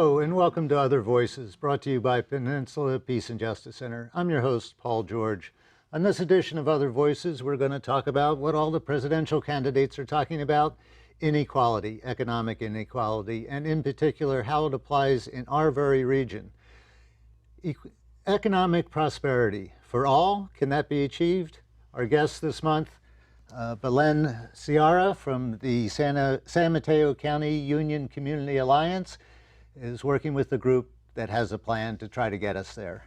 Hello and welcome to Other Voices, brought to you by Peninsula Peace and Justice Center. I'm your host, Paul George. On this edition of Other Voices, we're going to talk about what all the presidential candidates are talking about: inequality, economic inequality, and in particular how it applies in our very region. Economic prosperity for all, can that be achieved? Our guest this month, Belen Seara from the San Mateo County Union Community Alliance, is working with the group that has a plan to try to get us there.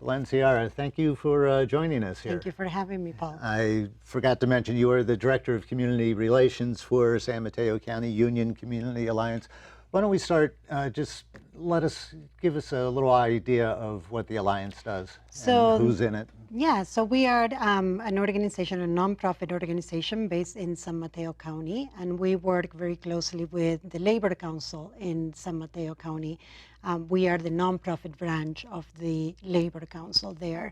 Belen Seara, thank you for joining us here. Thank you for having me, Paul. I forgot to mention you are the Director of Community Relations for San Mateo County Union Community Alliance. Why don't we start, just give us a little idea of what the Alliance does and who's in it. Yeah, so we are an organization, a nonprofit organization based in San Mateo County, and we work very closely with the Labor Council in San Mateo County. We are the nonprofit branch of the Labor Council there.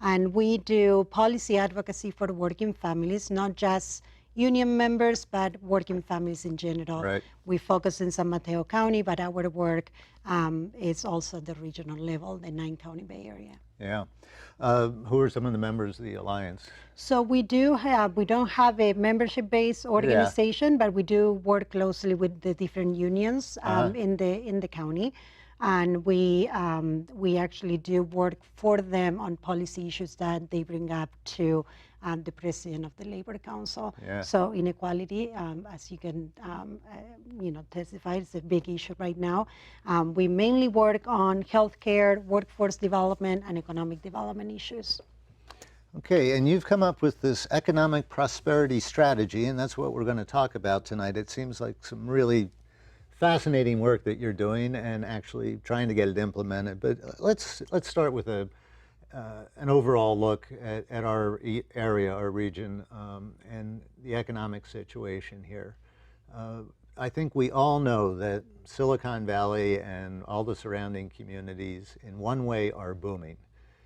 And we do policy advocacy for working families, not just union members, but working families in general. Right. We focus in San Mateo County, but our work is also the regional level, the 9-county Bay Area. Yeah. Who are some of the members of the Alliance? So we don't have a membership-based organization, but we do work closely with the different unions in the county. And we actually do work for them on policy issues that they bring up to the president of the Labor Council. Yeah. So inequality, as you can testify, it's a big issue right now. We mainly work on healthcare, workforce development, and economic development issues. Okay, and you've come up with this economic prosperity strategy, and that's what we're going to talk about tonight. It seems like some really fascinating work that you're doing and actually trying to get it implemented. But let's start with an overall look at our area, our region, and the economic situation here. I think we all know that Silicon Valley and all the surrounding communities in one way are booming.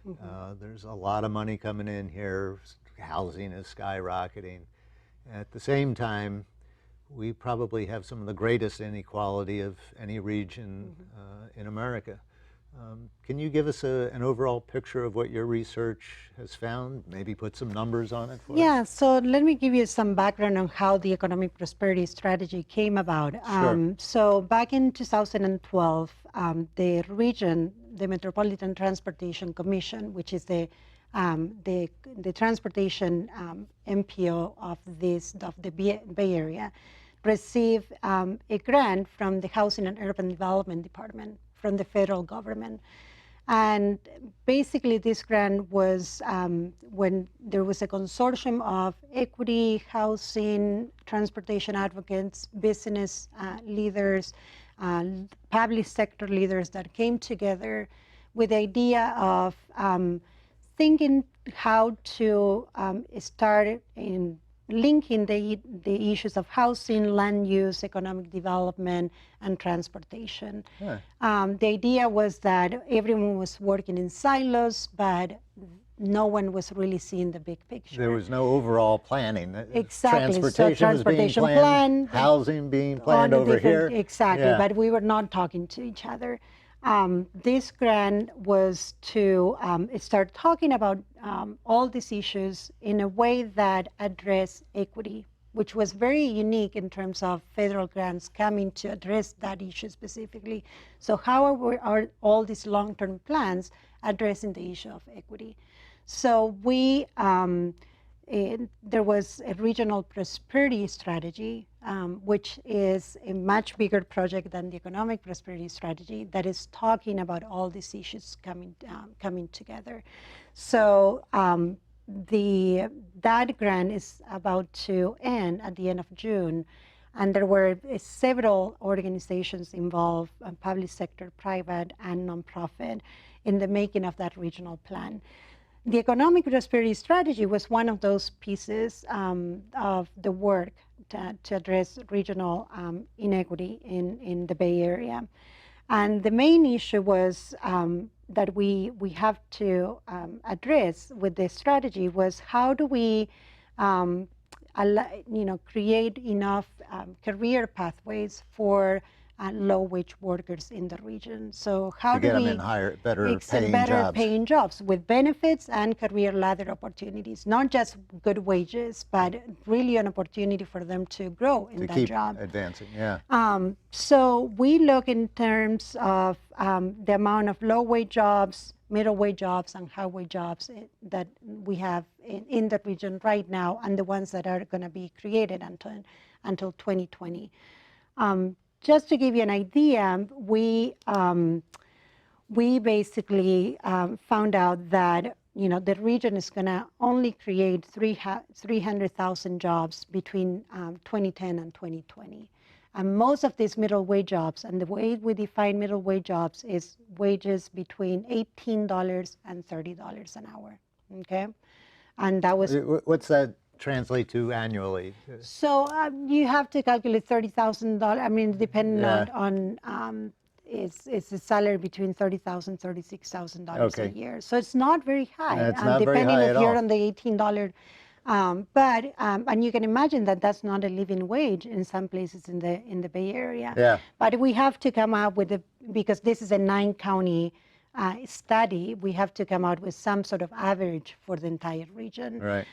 Mm-hmm. There's a lot of money coming in here. Housing is skyrocketing. At the same time, we probably have some of the greatest inequality of any region in America. Can you give us an overall picture of what your research has found? Maybe put some numbers on it for us? Yeah, so let me give you some background on how the economic prosperity strategy came about. Sure. So back in 2012, the region, the Metropolitan Transportation Commission, which is the transportation MPO of the Bay Area, received a grant from the Housing and Urban Development Department from the federal government. And basically this grant was when there was a consortium of equity, housing, transportation advocates, business leaders, public sector leaders that came together with the idea of thinking how to start in linking the issues of housing, land use, economic development, and transportation. Yeah. The idea was that everyone was working in silos, but no one was really seeing the big picture. There was no overall planning. Exactly. Transportation was being planned, housing being planned over here. Exactly, yeah. But we were not talking to each other. This grant was to start talking about all these issues in a way that address equity, which was very unique in terms of federal grants coming to address that issue specifically. So how are all these long-term plans addressing the issue of equity? So there was a regional prosperity strategy, which is a much bigger project than the economic prosperity strategy that is talking about all these issues coming together. So that grant is about to end at the end of June, and there were several organizations involved, public sector, private, and nonprofit, in the making of that regional plan. The economic prosperity strategy was one of those pieces of the work to address regional inequity in the Bay Area. And the main issue was that we have to address with the strategy was how do we create enough career pathways for low-wage workers in the region. So how To do get them we in better paying better jobs. paying jobs with benefits and career ladder opportunities, not just good wages, but really an opportunity for them to grow in To that keep job. advancing, yeah. So we look in terms of the amount of low-wage jobs, middle-wage jobs, and high-wage jobs that we have in the region right now, and the ones that are going to be created until 2020. Just to give you an idea, we basically found out that the region is going to only create 300,000 jobs between 2010 and 2020. And most of these middle wage jobs, and the way we define middle wage jobs is wages between $18 and $30 an hour. Okay, and that was. What's that translate to annually? So you have to calculate $30,000. I mean, depending Yeah. on it's a salary between $30,000, $36,000 a Okay. year. So it's not very high. It's not very depending high if at you're all. on the $18. And you can imagine that that's not a living wage in some places in the Bay Area. Yeah. But we have to come up with because this is a 9-county study, we have to come out with some sort of average for the entire region. Right.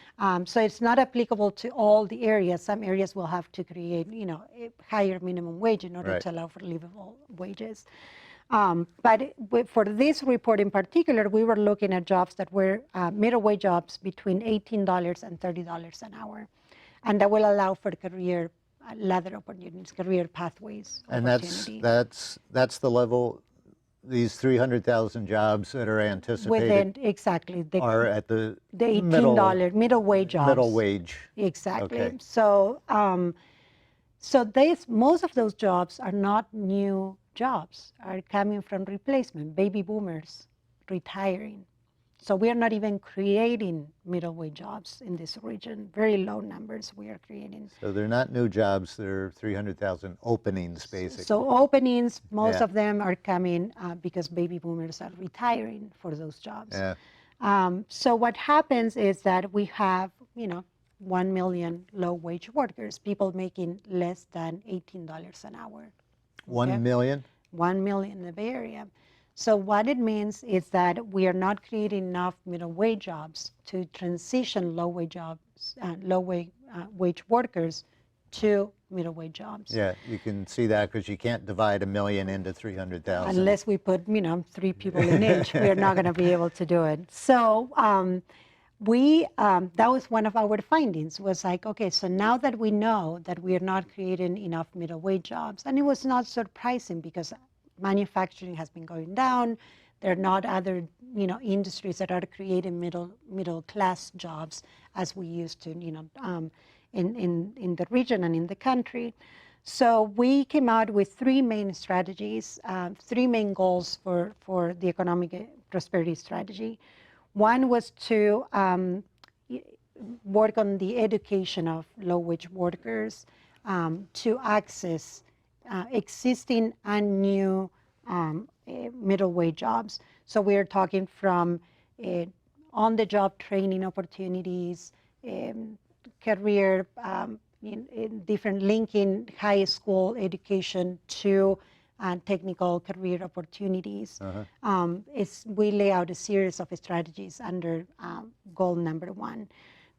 So it's not applicable to all the areas. Some areas will have to create, a higher minimum wage in order Right. to allow for livable wages. But for this report in particular, we were looking at jobs that were middle wage jobs between $18 and $30 an hour. And that will allow for career ladder opportunities, career pathways And opportunity. that's the level, these 300,000 jobs that are anticipated Exactly. are at the $18 middle wage jobs. middle wage. Exactly. Okay. So, most of those jobs are not new jobs, are coming from replacement, baby boomers retiring. So we are not even creating middle wage jobs in this region. Very low numbers we are creating. So they're not new jobs, they're 300,000 openings, basically. So openings, most Yeah. of them are coming because baby boomers are retiring for those jobs. Yeah. So what happens is that we have, 1 million low-wage workers, people making less than $18 an hour. 1 million? 1 million in the Bay Area. So what it means is that we are not creating enough middle-wage jobs to transition low-wage jobs, wage workers to middle-wage jobs. Yeah, you can see that because you can't divide 1 million into 300,000. Unless we put, 3 people in each, we're not going to be able to do it. So that was one of our findings, was like, okay, so now that we know that we are not creating enough middle wage jobs, and it was not surprising because manufacturing has been going down, there are not other, industries that are creating middle class jobs as we used to, in the region and in the country. So we came out with 3 main strategies, 3 main goals for the economic prosperity strategy. One was to work on the education of low-wage workers to access existing and new middle-wage jobs. So we are talking from on-the-job training opportunities, career, different linking high school education to technical career opportunities. We lay out a series of strategies under goal number 1.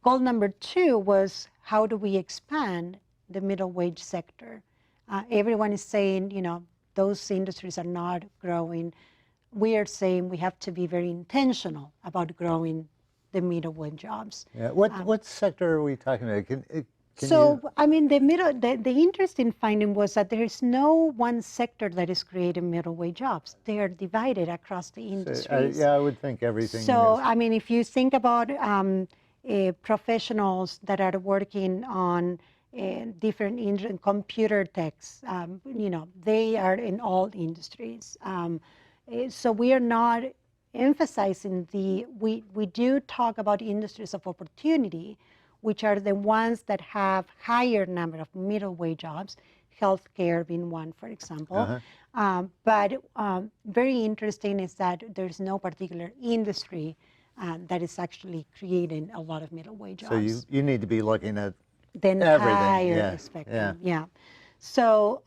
Goal number 2 was, how do we expand the middle wage sector? Everyone is saying, those industries are not growing. We are saying we have to be very intentional about growing the middle wage jobs. Yeah. What sector are we talking about? The interesting finding was that there is no one sector that is creating middle wage jobs. They are divided across the industries. I would think everything So, is. if you think about professionals that are working on different computer techs, they are in all industries. So we are not emphasizing we do talk about industries of opportunity, which are the ones that have higher number of middle wage jobs, healthcare being one, for example. But very interesting is that there's no particular industry that is actually creating a lot of middle wage jobs. So you need to be looking at The entire everything. spectrum. Yeah. So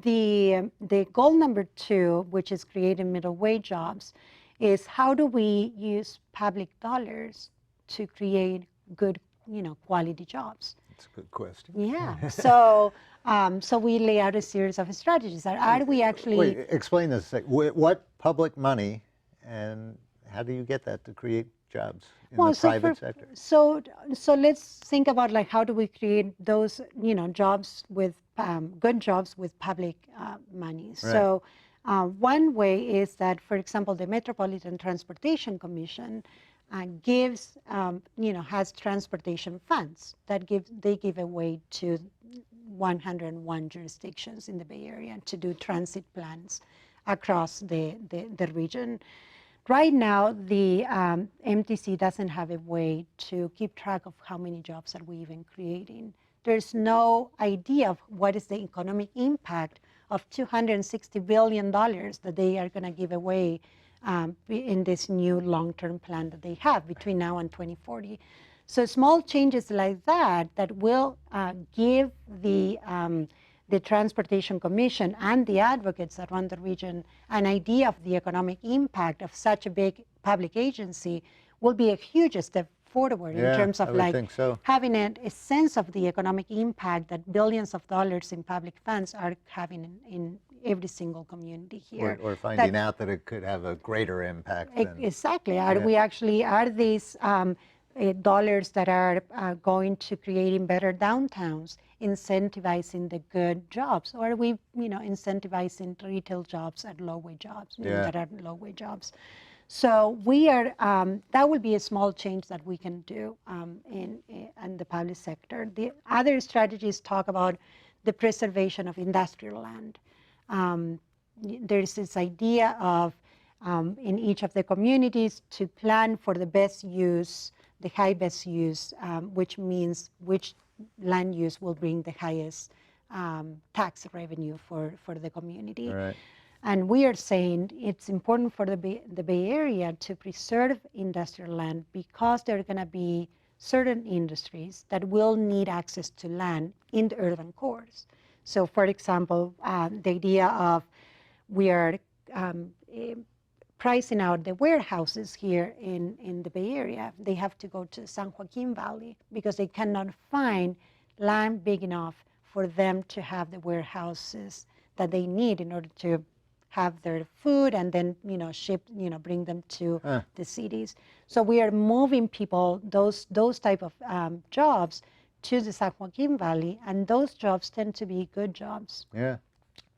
the goal number 2, which is creating middle wage jobs, is how do we use public dollars to create good, quality jobs? That's a good question. Yeah. So we lay out a series of strategies. Are we actually? Wait, explain this. What public money, and how do you get that to create jobs in the private sector? So let's think about like how do we create those jobs with good jobs with public money. Right. So one way is that, for example, the Metropolitan Transportation Commission gives has transportation funds that they give away to 101 jurisdictions in the Bay Area to do transit plans across the region. Right now, the MTC doesn't have a way to keep track of how many jobs are we even creating. There's no idea of what is the economic impact of $260 billion that they are going to give away in this new long-term plan that they have between now and 2040. So small changes like that will give the Transportation Commission and the advocates around the region an idea of the economic impact of such a big public agency will be a huge step forward in terms of having a sense of the economic impact that billions of dollars in public funds are having in every single community here. Or finding out that it could have a greater impact. Exactly. Are these dollars that are going to creating better downtowns incentivizing the good jobs, or are we incentivizing retail jobs at low wage jobs that are low wage jobs? So we are that would be a small change that we can do in the public sector. The other strategies talk about the preservation of industrial land. There's this idea of in each of the communities to plan for the best use, the high best use, which means which land use will bring the highest tax revenue for the community. Right. And we are saying it's important for the Bay Area to preserve industrial land because there are going to be certain industries that will need access to land in the urban cores. So, for example, the idea of we are pricing out the warehouses here in the Bay Area. They have to go to San Joaquin Valley because they cannot find land big enough for them to have the warehouses that they need in order to have their food and then ship bring them to the cities. So we are moving people those type of jobs to the San Joaquin Valley, and those jobs tend to be good jobs. Yeah.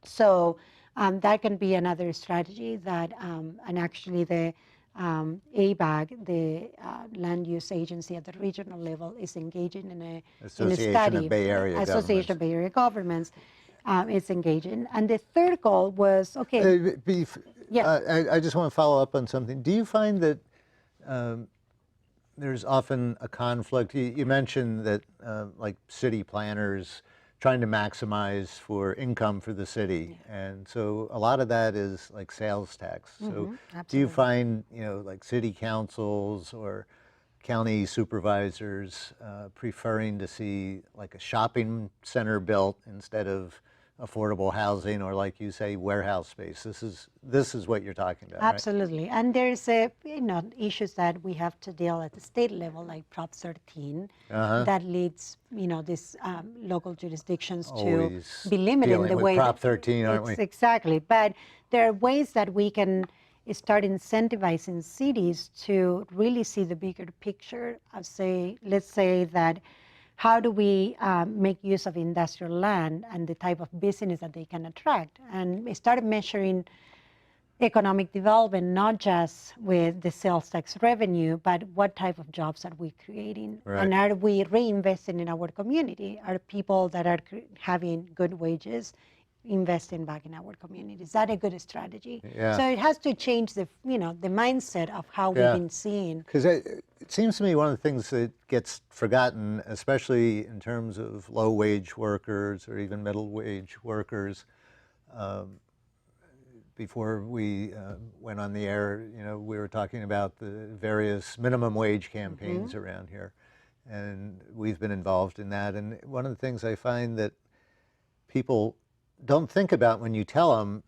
So that can be another strategy that, and actually the ABAG, the Land Use Agency at the regional level, is engaging in a study. Of Bay Area Association of Bay Area Governments is engaging. And the third goal was, okay. I just want to follow up on something. Do you find that there's often a conflict? You mentioned that like city planners trying to maximize for income for the city, and so a lot of that is like sales tax. So do you find like city councils or county supervisors preferring to see like a shopping center built instead of affordable housing, or like you say, warehouse space? This is what you're talking about, Absolutely. Right? And there's issues that we have to deal at the state level, like Prop 13, that leads these local jurisdictions to be limited in the way Prop 13, aren't we? Exactly. But there are ways that we can start incentivizing cities to really see the bigger picture of, let's say that how do we make use of industrial land and the type of business that they can attract, and start measuring economic development not just with the sales tax revenue, but what type of jobs are we creating, and are we reinvesting in our community? Are people that are having good wages investing back in our community? Is that a good strategy? Yeah. So it has to change the the mindset of how we've been seeing. Because it seems to me one of the things that gets forgotten, especially in terms of low wage workers or even middle wage workers, before we went on the air, we were talking about the various minimum wage campaigns around here, and we've been involved in that. And one of the things I find that people don't think about when you tell them,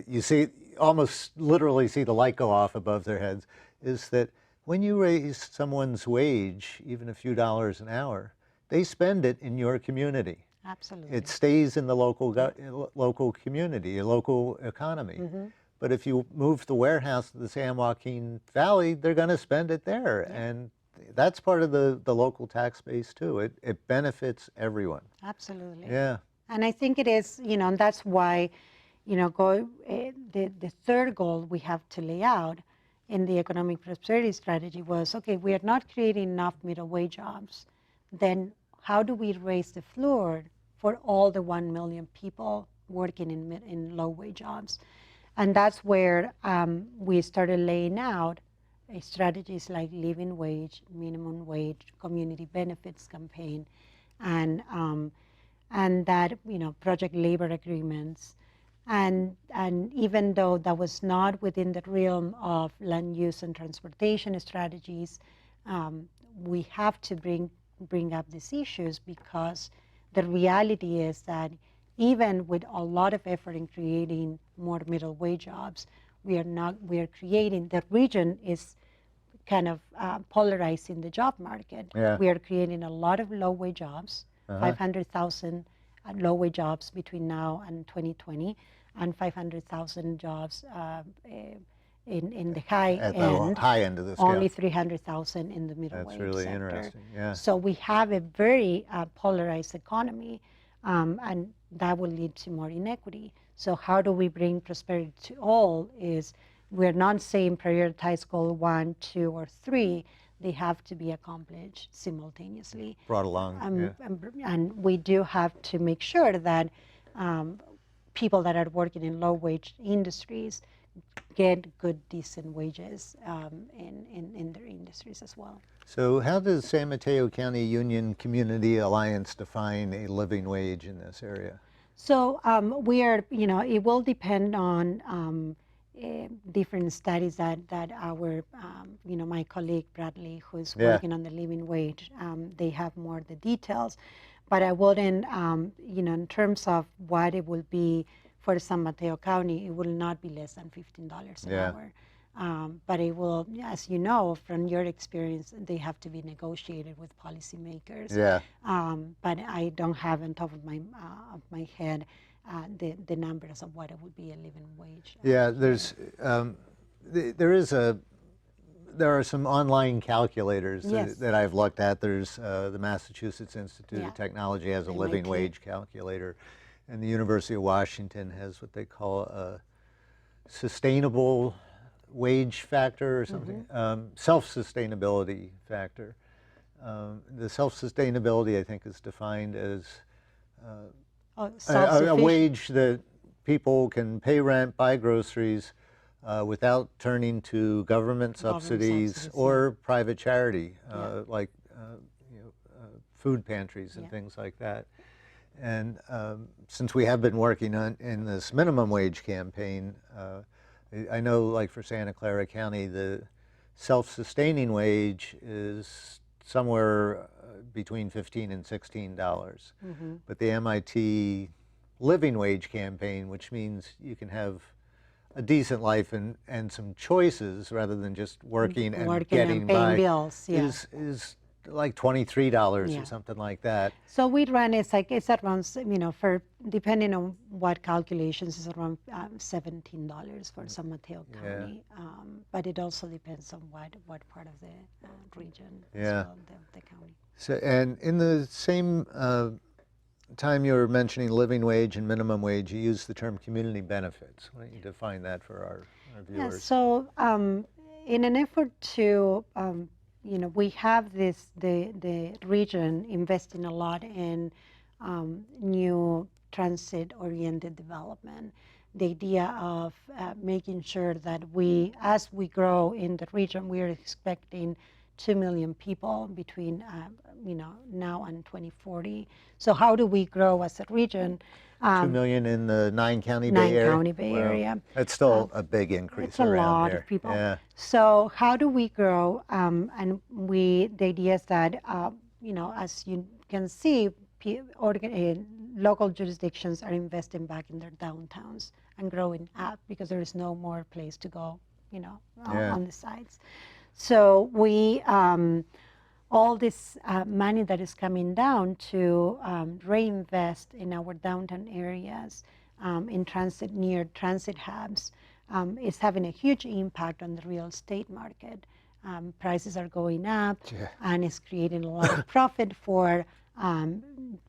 you see, almost literally see the light go off above their heads, is that when you raise someone's wage, even a few dollars an hour, they spend it in your community. Absolutely. It stays in the local community, a local economy. But if you move the warehouse to the San Joaquin Valley, they're going to spend it there. Yeah. And that's part of the local tax base too. It benefits everyone. Absolutely. Yeah. And I think it is, and that's why, the third goal we have to lay out in the economic prosperity strategy was, okay, we are not creating enough middle wage jobs. Then how do we raise the floor for all the 1 million people working in low wage jobs? And that's where we started laying out strategies like living wage, minimum wage, community benefits campaign, and that project labor agreements. And even though that was not within the realm of land use and transportation strategies, we have to bring up these issues, because the reality is that even with a lot of effort in creating more middle wage jobs, we are creating, the region is kind of polarizing the job market. Yeah. We are creating a lot of low wage jobs, 500,000 low wage jobs between now and 2020, and 500,000 jobs in the high At end. the high end of the scale. Only 300,000 in the middle wage That's really sector. interesting. Yeah. So we have a very polarized economy, and that will lead to more inequity. So how do we bring prosperity to all? Is we're not saying prioritize goal 1, 2, or 3. They have to be accomplished simultaneously. Brought along. And we do have to make sure that people that are working in low wage industries get good, decent wages in their industries as well. So how does San Mateo County Union Community Alliance define a living wage in this area? So we are, it will depend on different studies that our, my colleague Bradley, who's working on the living wage, they have more the details. But I wouldn't, in terms of what it will be for San Mateo County, it will not be less than $15 an hour. But it will, as you know, from your experience, they have to be negotiated with policymakers. Yeah. But I don't have on top of my head the numbers of what it would be a living wage. Yeah, there are some online calculators that I've looked at. There's the Massachusetts Institute of Technology has a living wage calculator, and the University of Washington has what they call a sustainable wage factor or something, self-sustainability factor. The self-sustainability, I think, is defined as a wage that people can pay rent, buy groceries, without turning to government subsidies or private charity, like food pantries and things like that. And since we have been working in this minimum wage campaign, I know, like for Santa Clara County, the self-sustaining wage is somewhere between $15 and $16. But the MIT living wage campaign, which means you can have a decent life and some choices rather than just working and getting by, bills, is like $23 or something like that. So we run, it's around, for depending on what calculations, it's around $17 for San Mateo County. But it also depends on what part of the region as well, the county. So, and in the same time you were mentioning living wage and minimum wage, you used the term community benefits. Why don't you define that for our viewers? Yeah, so in an effort to we have the region investing a lot in new transit-oriented development. The idea of making sure that as we grow in the region, we are expecting 2 million people between now and 2040. So how do we grow as a region? 2 million in the 9-county Bay Area? 9-county Bay Area. That's still a big increase. It's a lot of people. Yeah. So how do we grow? And the idea is that, as you can see, local jurisdictions are investing back in their downtowns and growing up because there is no more place to go, on the sides. So we, all this money that is coming down to reinvest in our downtown areas, in transit, near transit hubs, is having a huge impact on the real estate market. Prices are going up, and it's creating a lot of profit for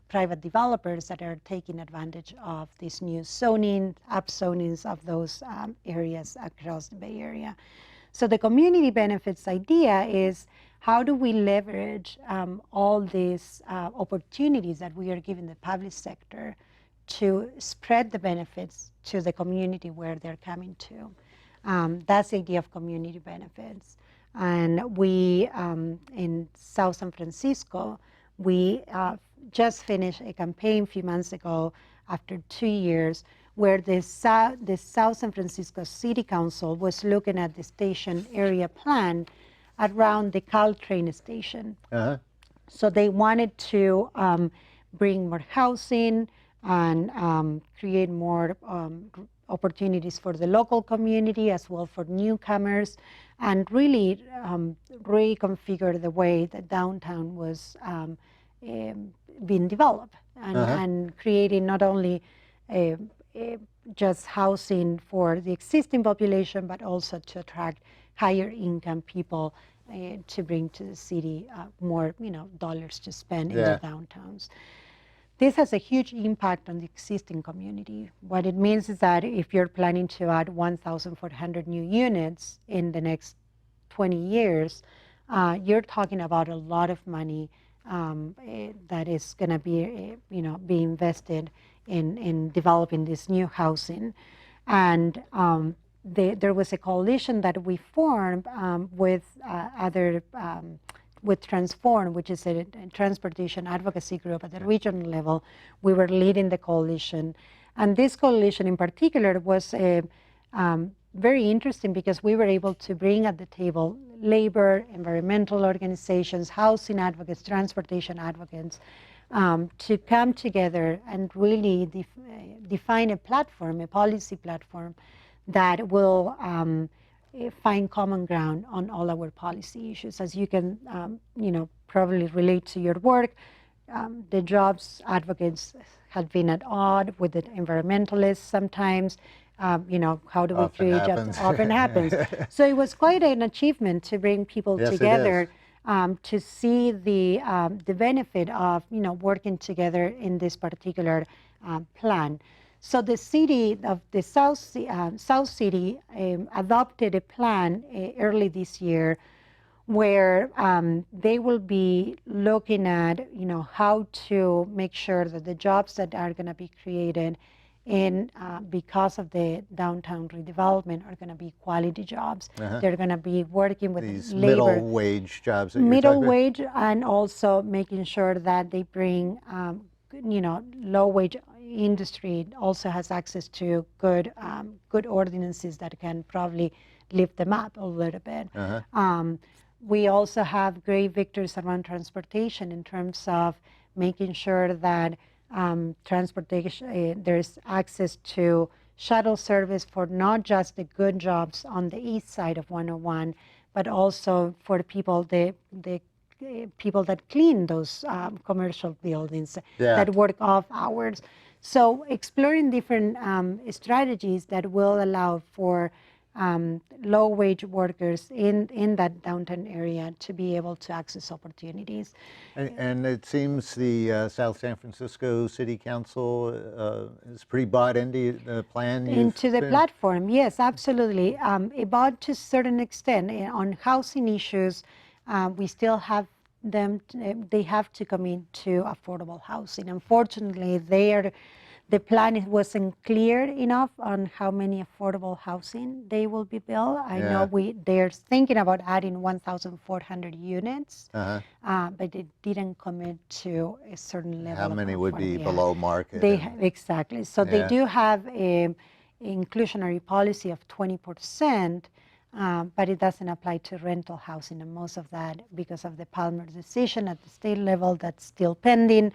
private developers that are taking advantage of this new zoning, upzonings of those areas across the Bay Area. So the community benefits idea is, how do we leverage all these opportunities that we are giving the public sector to spread the benefits to the community where they're coming to? That's the idea of community benefits. And we, in South San Francisco, we just finished a campaign a few months ago, after 2 years, where the South San Francisco City Council was looking at the station area plan around the Caltrain station. So they wanted to bring more housing and create more opportunities for the local community as well for newcomers, and really reconfigure the way that downtown was being developed, and creating not only just housing for the existing population, but also to attract higher income people to bring to the city more dollars to spend in the downtowns. This has a huge impact on the existing community. What it means is that if you're planning to add 1,400 new units in the next 20 years, you're talking about a lot of money that is going to be, be invested in developing this new housing. And there was a coalition that we formed with with Transform, which is a transportation advocacy group at the regional level. We were leading the coalition. And this coalition in particular was very interesting because we were able to bring at the table labor, environmental organizations, housing advocates, transportation advocates, to come together and really define a platform, a policy platform that will find common ground on all our policy issues. As you can, probably relate to your work, the jobs advocates have been at odds with the environmentalists sometimes. How do we create jobs? Often happens. So it was quite an achievement to bring people together to see the benefit of working together in this particular plan. So the city of the South City adopted a plan early this year where they will be looking at how to make sure that the jobs that are going to be created because of the downtown redevelopment are going to be quality jobs. They're going to be working with these labor, middle wage jobs. middle wage, and also making sure that they bring low wage industry also has access to good ordinances that can probably lift them up a little bit. We also have great victories around transportation in terms of making sure that transportation, there's access to shuttle service for not just the good jobs on the east side of 101, but also for the people, the people that clean those commercial buildings that work off hours. So exploring different strategies that will allow for low wage workers in that downtown area to be able to access opportunities. And it seems the South San Francisco City Council is pretty bought into the plan. Into the platform, yes, absolutely. About to a certain extent on housing issues, we still have them, they have to commit to affordable housing. Unfortunately, the plan wasn't clear enough on how many affordable housing they will be built. I know they're thinking about adding 1,400 units, but they didn't commit to a certain level. How many would be below market? Exactly. So they do have a inclusionary policy of 20%, but it doesn't apply to rental housing, and most of that because of the Palmer decision at the state level that's still pending.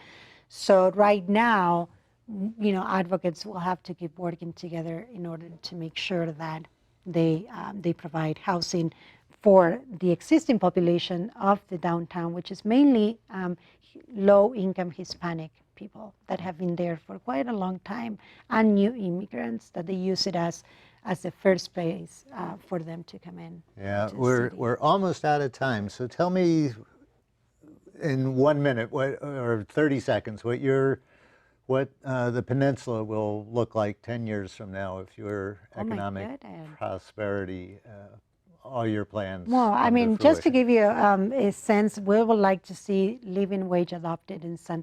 So right now, advocates will have to keep working together in order to make sure that they provide housing for the existing population of the downtown, which is mainly low-income Hispanic people that have been there for quite a long time, and new immigrants that they use it as the first place for them to come in. Yeah, to the we're city. we're almost out of time. So tell me in 1 minute or 30 seconds what the peninsula will look like 10 years from now if your Oh my economic goodness. prosperity, all your plans Well, I come to mean, just to fruition. give you a sense, we would like to see living wage adopted in San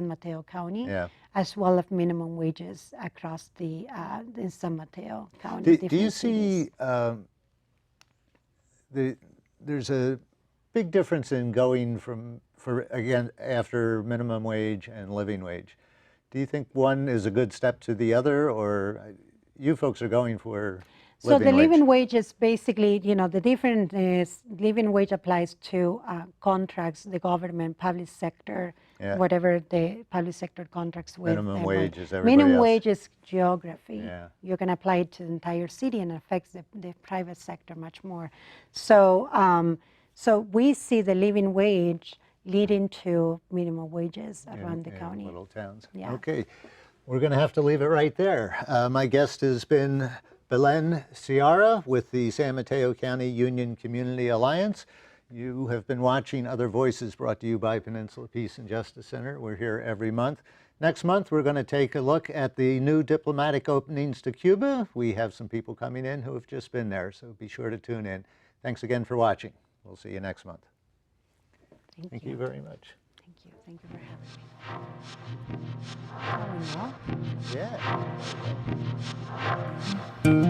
Mateo County, Yeah. as well as minimum wages across in San Mateo County, Do you different cities. see there's a big difference in going again, after minimum wage and living wage? Do you think one is a good step to the other, or you folks are going for So the living wage? living wage is basically, the difference is living wage applies to contracts, the government, public sector, Yeah. whatever the public sector contracts with. Minimum but wage is everybody minimum else. wage is geography. Yeah. You can apply it to the entire city and affects the private sector much more. So we see the living wage leading to minimum wages around the in county. little towns. Yeah. Okay, we're going to have to leave it right there. My guest has been Belen Seara with the San Mateo County Union Community Alliance. You have been watching Other Voices, brought to you by Peninsula Peace and Justice Center. We're here every month. Next month, we're going to take a look at the new diplomatic openings to Cuba. We have some people coming in who have just been there, so be sure to tune in. Thanks again for watching. We'll see you next month. Thank you very much. Thank you. Thank you for having me. Oh, well. Yeah.